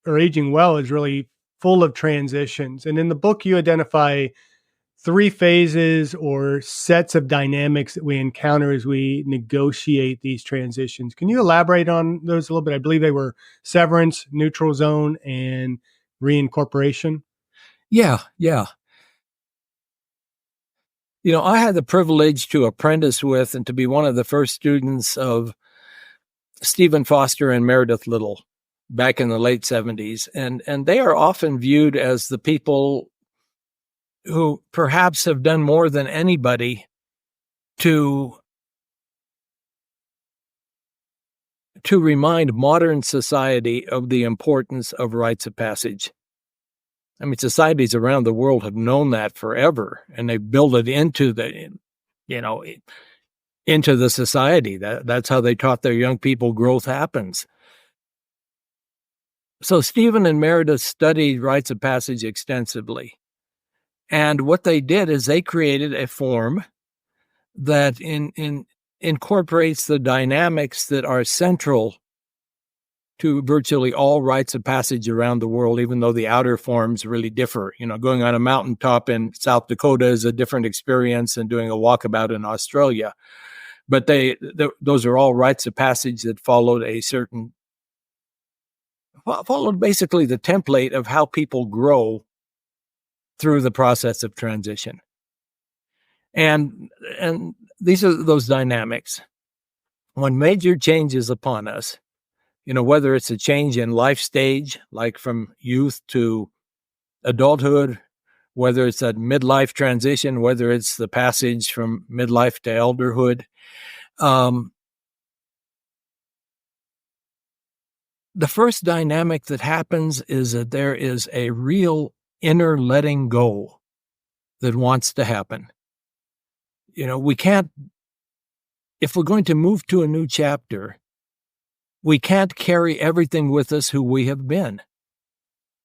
or aging well is really full of transitions. And in the book, you identify 3 phases or sets of dynamics that we encounter as we negotiate these transitions. Can you elaborate on those a little bit? I believe they were severance, neutral zone, and reincorporation. Yeah. I had the privilege to apprentice with and to be one of the first students of Stephen Foster and Meredith Little back in the late 70s. And they are often viewed as the people who perhaps have done more than anybody to remind modern society of the importance of rites of passage. I mean, societies around the world have known that forever, and they build it into into the society. That's how they taught their young people growth happens. So Stephen and Meredith studied rites of passage extensively. And what they did is they created a form that incorporates the dynamics that are central to virtually all rites of passage around the world, even though the outer forms really differ. Going on a mountaintop in South Dakota is a different experience than doing a walkabout in Australia. But those are all rites of passage that followed basically the template of how people grow through the process of transition. And these are those dynamics. When major change is upon us, whether it's a change in life stage, like from youth to adulthood, whether it's a midlife transition, whether it's the passage from midlife to elderhood, the first dynamic that happens is that there is a real inner letting go that wants to happen. We can't, if we're going to move to a new chapter, we can't carry everything with us who we have been.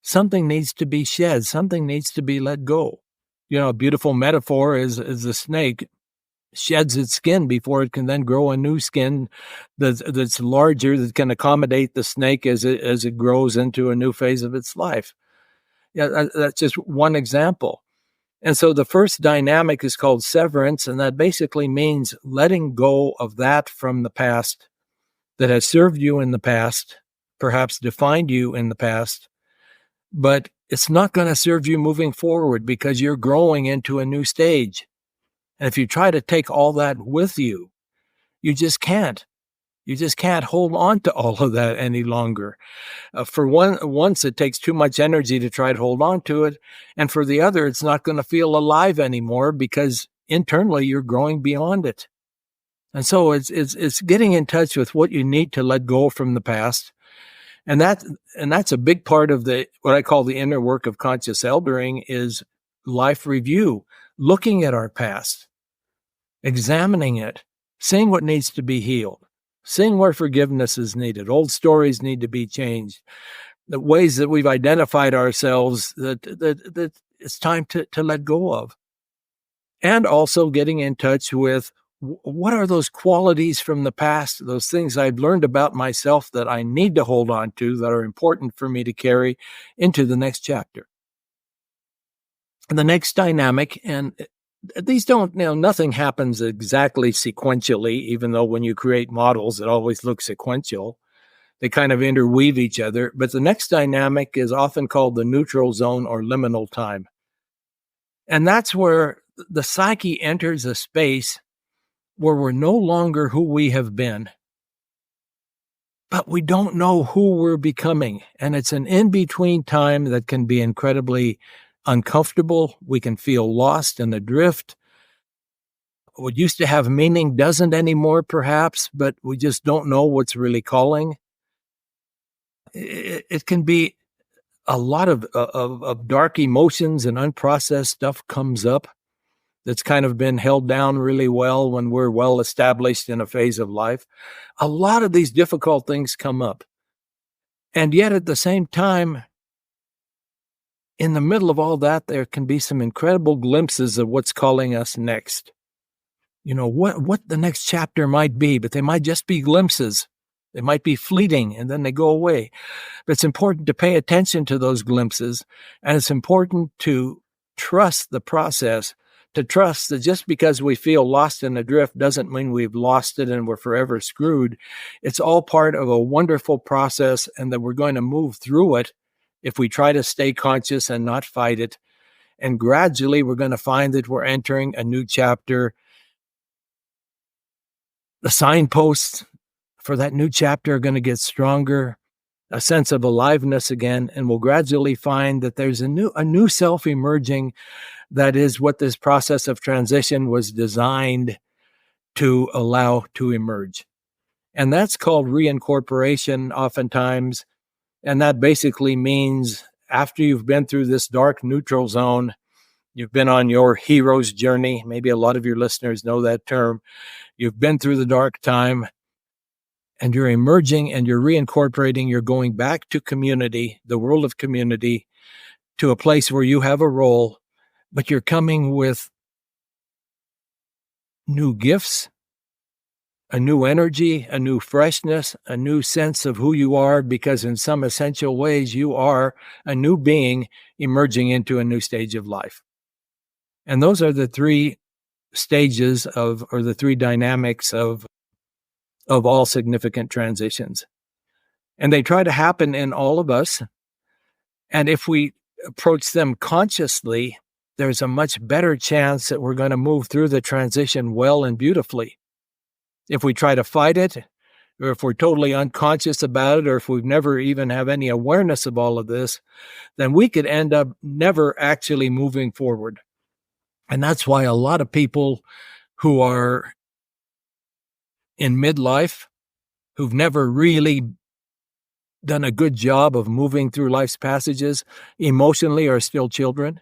Something needs to be shed. Something needs to be let go. A beautiful metaphor is the snake sheds its skin before it can then grow a new skin that's larger, that can accommodate the snake as it grows into a new phase of its life. Yeah, that's just one example. And so the first dynamic is called severance, and that basically means letting go of that from the past that has served you in the past, perhaps defined you in the past, but it's not going to serve you moving forward because you're growing into a new stage. And if you try to take all that with you, you just can't. You just can't hold on to all of that any longer. Once it takes too much energy to try to hold on to it. And for the other, it's not going to feel alive anymore because internally you're growing beyond it. And so it's getting in touch with what you need to let go from the past. And that's a big part of what I call the inner work of conscious eldering is life review, looking at our past, examining it, seeing what needs to be healed, seeing where forgiveness is needed. Old stories need to be changed. The ways that we've identified ourselves that it's time to let go of. And also getting in touch with what are those qualities from the past, those things I've learned about myself that I need to hold on to that are important for me to carry into the next chapter. And the next dynamic, and these don't, nothing happens exactly sequentially, even though when you create models, it always looks sequential. They kind of interweave each other. But the next dynamic is often called the neutral zone or liminal time. And that's where the psyche enters a space where we're no longer who we have been, but we don't know who we're becoming. And it's an in-between time that can be incredibly uncomfortable. We can feel lost and adrift. What used to have meaning doesn't anymore, perhaps, but we just don't know what's really calling. It can be a lot of dark emotions and unprocessed stuff comes up that's kind of been held down really well when we're well established in a phase of life. A lot of these difficult things come up. And yet at the same time, in the middle of all that, there can be some incredible glimpses of what's calling us next. What the next chapter might be, but they might just be glimpses. They might be fleeting and then they go away. But it's important to pay attention to those glimpses, and it's important to trust the process, to trust that just because we feel lost and adrift doesn't mean we've lost it and we're forever screwed. It's all part of a wonderful process, and that we're going to move through it if we try to stay conscious and not fight it. And gradually we're going to find that we're entering a new chapter. The signposts for that new chapter are going to get stronger, a sense of aliveness again, and we'll gradually find that there's a new self emerging. That is what this process of transition was designed to allow to emerge. And that's called reincorporation oftentimes. And that basically means after you've been through this dark neutral zone, you've been on your hero's journey. Maybe a lot of your listeners know that term. You've been through the dark time and you're emerging and you're reincorporating. You're going back to community, the world of community, to a place where you have a role, but you're coming with new gifts, a new energy, a new freshness, a new sense of who you are, because in some essential ways, you are a new being emerging into a new stage of life. And those are the three stages or the three dynamics of all significant transitions. And they try to happen in all of us. And if we approach them consciously, there's a much better chance that we're going to move through the transition well and beautifully. If we try to fight it, or if we're totally unconscious about it, or if we've never even have any awareness of all of this, then we could end up never actually moving forward. And that's why a lot of people who are in midlife, who've never really done a good job of moving through life's passages, emotionally are still children.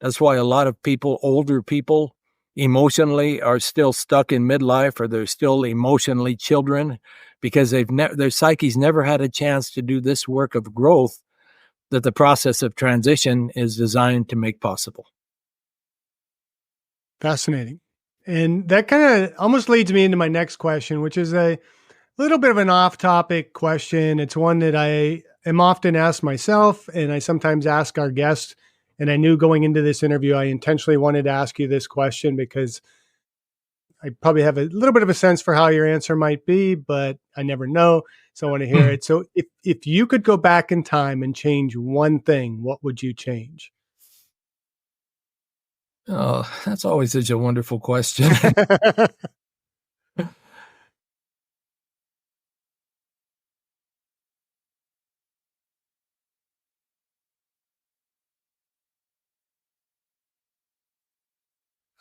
That's why a lot of people, older people, emotionally are still stuck in midlife, or they're still emotionally children, because their psyche's never had a chance to do this work of growth that the process of transition is designed to make possible. Fascinating. And that kind of almost leads me into my next question, which is a little bit of an off-topic question. It's one that I am often asked myself, and I sometimes ask our guests. And I knew going into this interview, I intentionally wanted to ask you this question because I probably have a little bit of a sense for how your answer might be, but I never know. So I want to hear it. So if you could go back in time and change one thing, what would you change? Oh, that's always such a wonderful question.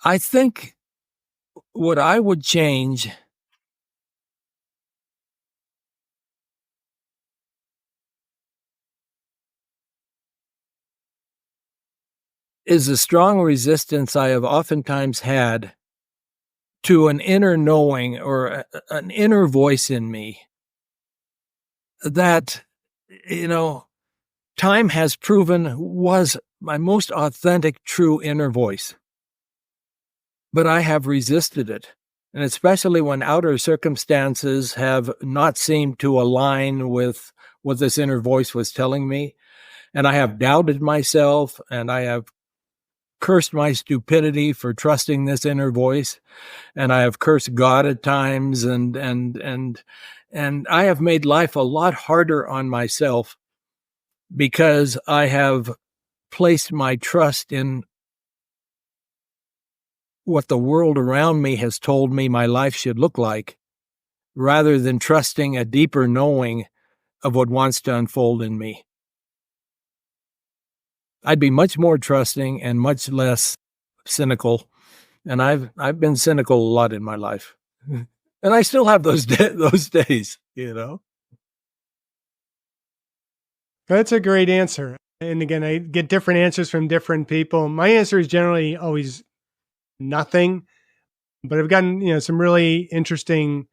I think what I would change is the strong resistance I have oftentimes had to an inner knowing or an inner voice in me that, you know, time has proven was my most authentic, true inner voice. But I have resisted it. And especially when outer circumstances have not seemed to align with what this inner voice was telling me. And I have doubted myself and I have cursed my stupidity for trusting this inner voice. And I have cursed God at times and I have made life a lot harder on myself because I have placed my trust in what the world around me has told me my life should look like, rather than trusting a deeper knowing of what wants to unfold in me. I'd be much more trusting and much less cynical, and I've been cynical a lot in my life, and I still have those those days, you know. That's a great answer. And again, I get different answers from different people. My answer is generally always nothing, but I've gotten, some really interesting,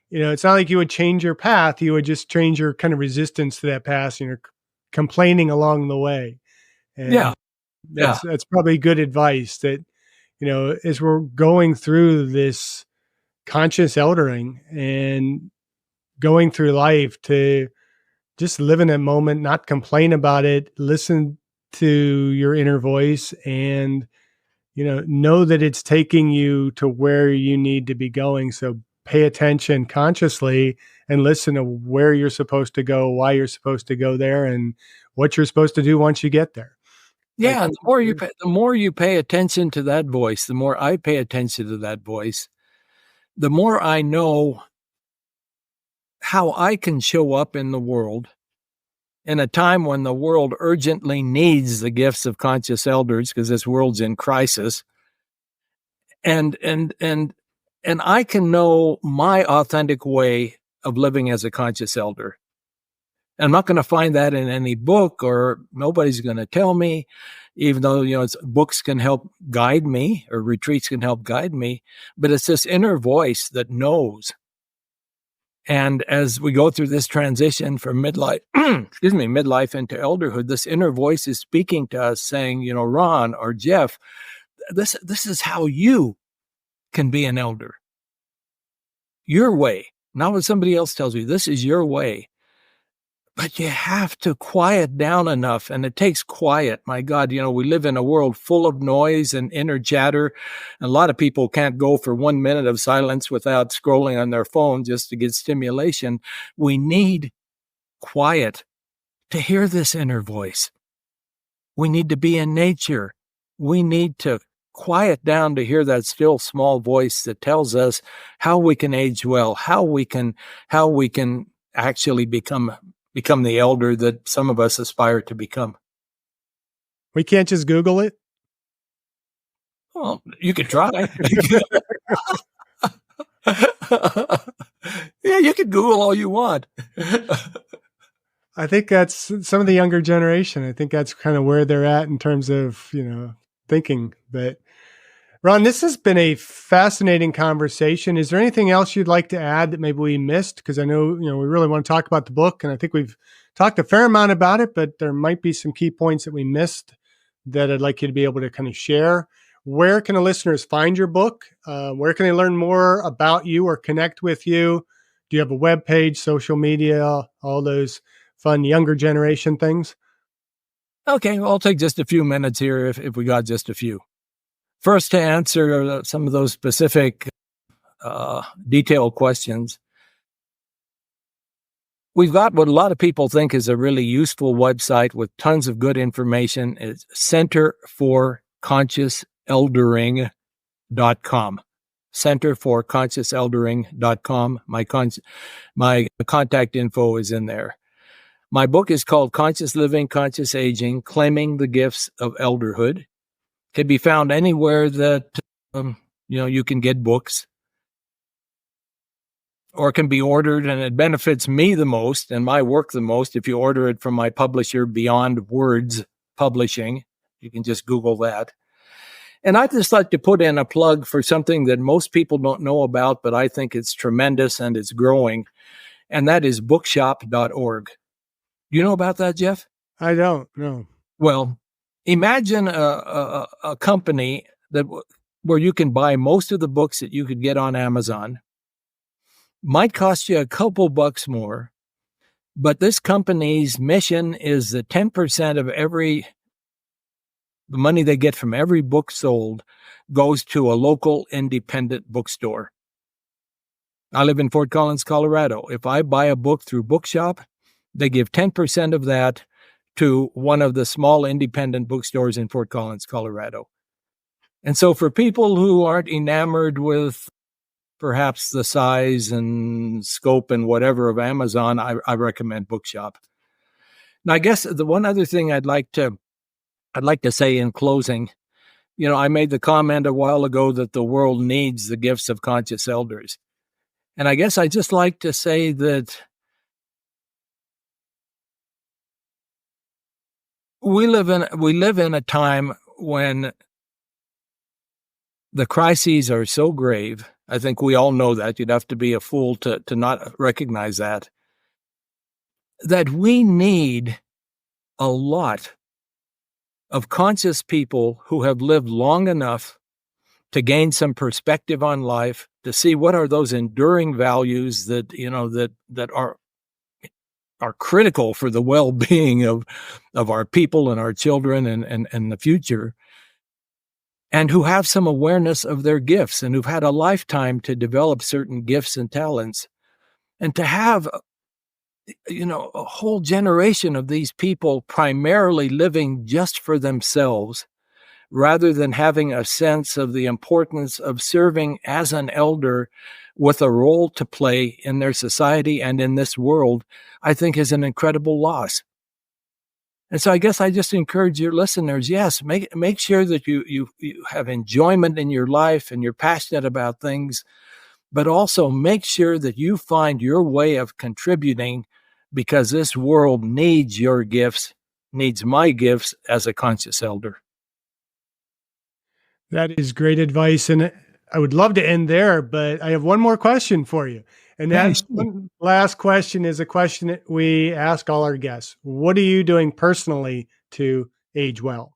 it's not like you would change your path. You would just change your kind of resistance to that path and you're complaining along the way. Yeah, And yeah, that's probably good advice that, as we're going through this conscious eldering and going through life, to just live in that moment, not complain about it, listen to your inner voice, and know that it's taking you to where you need to be going. So pay attention consciously and listen to where you're supposed to go, why you're supposed to go there, and what you're supposed to do once you get there. I yeah. And the more you pay attention to that voice, the more I pay attention to that voice, the more I know how I can show up in the world in a time when the world urgently needs the gifts of conscious elders because this world's in crisis. And I can know my authentic way of living as a conscious elder. I'm not going to find that in any book, or nobody's going to tell me, even though, books can help guide me or retreats can help guide me, but it's this inner voice that knows. And as we go through this transition from midlife into elderhood, this inner voice is speaking to us saying, Ron or Jeff, this is how you can be an elder. Your way, not what somebody else tells you. This is your way. But you have to quiet down enough, and it takes quiet. My God, we live in a world full of noise and inner chatter. A lot of people can't go for 1 minute of silence without scrolling on their phone just to get stimulation. We need quiet to hear this inner voice. We need to be in nature. We need to quiet down to hear that still small voice that tells us how we can age well, how we can actually become the elder that some of us aspire to become. We can't just Google it. Well, you could try. Yeah, you can Google all you want. I think that's some of the younger generation. I think that's kind of where they're at in terms of, thinking. But Ron, this has been a fascinating conversation. Is there anything else you'd like to add that maybe we missed? Because I know, we really want to talk about the book, and I think we've talked a fair amount about it, but there might be some key points that we missed that I'd like you to be able to kind of share. Where can the listeners find your book? Where can they learn more about you or connect with you? Do you have a web page, social media, all those fun younger generation things? Okay, well, I'll take just a few minutes here if we got just a few. First, to answer some of those specific detailed questions. We've got what a lot of people think is a really useful website with tons of good information. It's centerforconsciouseldering.com. Centerforconsciouseldering.com. My contact info is in there. My book is called Conscious Living, Conscious Aging, Claiming the Gifts of Elderhood. It can be found anywhere that you can get books, or it can be ordered, and it benefits me the most and my work the most if you order it from my publisher, Beyond Words Publishing. You can just Google that. And I'd just like to put in a plug for something that most people don't know about, but I think it's tremendous and it's growing, and that is bookshop.org. You know about that, Jeff? I don't know. Well, imagine a company where you can buy most of the books that you could get on Amazon. Might cost you a couple bucks more, but this company's mission is that 10% of the money they get from every book sold goes to a local independent bookstore. I live in Fort Collins, Colorado. If I buy a book through Bookshop, they give 10% of that to one of the small independent bookstores in Fort Collins, Colorado. And so for people who aren't enamored with perhaps the size and scope and whatever of Amazon, I recommend Bookshop. Now, I guess the one other thing I'd like to say in closing, I made the comment a while ago that the world needs the gifts of conscious elders. And I guess I'd just like to say that we live in a time when the crises are so grave. I think we all know that. You'd have to be a fool to not recognize that we need a lot of conscious people who have lived long enough to gain some perspective on life, to see what are those enduring values that are critical for the well-being of our people and our children and the future, and who have some awareness of their gifts and who've had a lifetime to develop certain gifts and talents. And to have, a whole generation of these people primarily living just for themselves, rather than having a sense of the importance of serving as an elder with a role to play in their society and in this world, I think is an incredible loss. And so I guess I just encourage your listeners, yes, make sure that you have enjoyment in your life and you're passionate about things, but also make sure that you find your way of contributing, because this world needs your gifts, needs my gifts as a conscious elder. That is great advice. And I would love to end there, but I have one more question for you. And that one last question is a question that we ask all our guests. What are you doing personally to age well?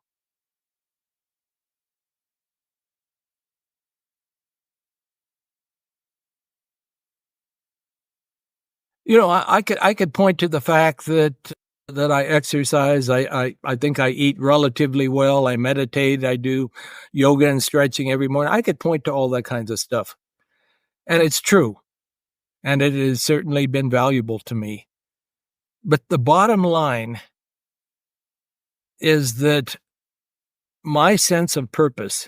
I could point to the fact that I exercise. I think I eat relatively well. I meditate. I do yoga and stretching every morning. I could point to all that kinds of stuff. And it's true. And it has certainly been valuable to me. But the bottom line is that my sense of purpose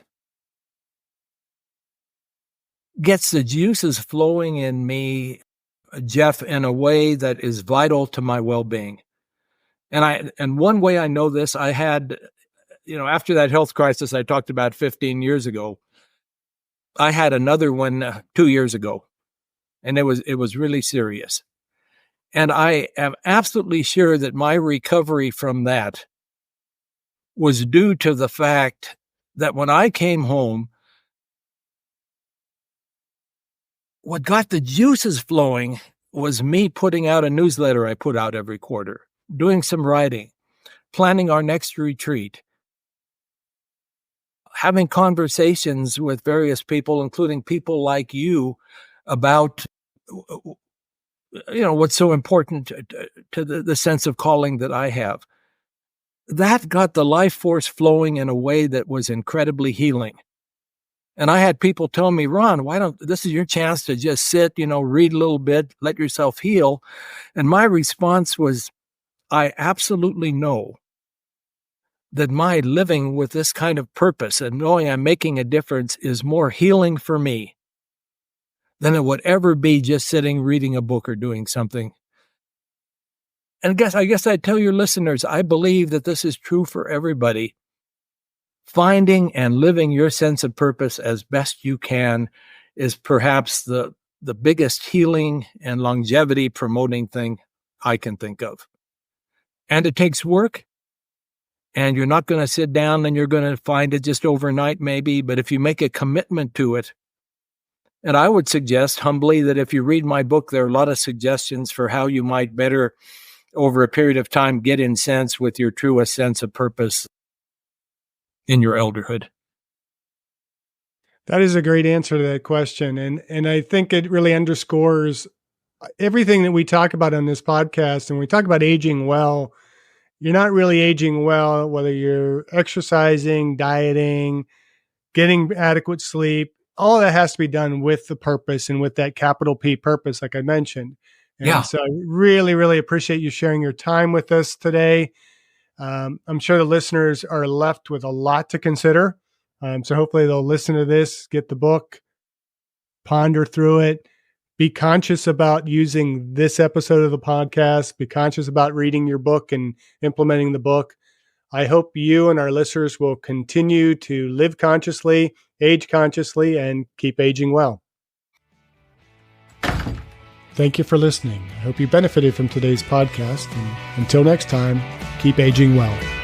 gets the juices flowing in me, Jeff, in a way that is vital to my well-being. And one way I know this, I had, after that health crisis I talked about 15 years ago, I had another one 2 years ago, and it was really serious. And I am absolutely sure that my recovery from that was due to the fact that when I came home, what got the juices flowing was me putting out a newsletter I put out every quarter, doing some writing, planning our next retreat, having conversations with various people, including people like you, about what's so important to the sense of calling that I have. That got the life force flowing in a way that was incredibly healing. And I had people tell me, Ron, this is your chance to just sit, read a little bit, let yourself heal. And my response was, I absolutely know that my living with this kind of purpose and knowing I'm making a difference is more healing for me than it would ever be just sitting, reading a book or doing something. And I guess I'd tell your listeners, I believe that this is true for everybody. Finding and living your sense of purpose as best you can is perhaps the biggest healing and longevity promoting thing I can think of. And it takes work. And you're not going to sit down and you're going to find it just overnight, maybe. But if you make a commitment to it, and I would suggest humbly that if you read my book, there are a lot of suggestions for how you might better, over a period of time, get in sense with your truest sense of purpose in your elderhood. That is a great answer to that question. And I think it really underscores everything that we talk about on this podcast. And we talk about aging well. You're not really aging well, whether you're exercising, dieting, getting adequate sleep. All of that has to be done with the purpose and with that capital P purpose, like I mentioned. And so I really, really appreciate you sharing your time with us today. I'm sure the listeners are left with a lot to consider. So hopefully they'll listen to this, get the book, ponder through it, be conscious about using this episode of the podcast, be conscious about reading your book and implementing the book. I hope you and our listeners will continue to live consciously, age consciously, and keep aging well. Thank you for listening. I hope you benefited from today's podcast. And until next time, keep aging well.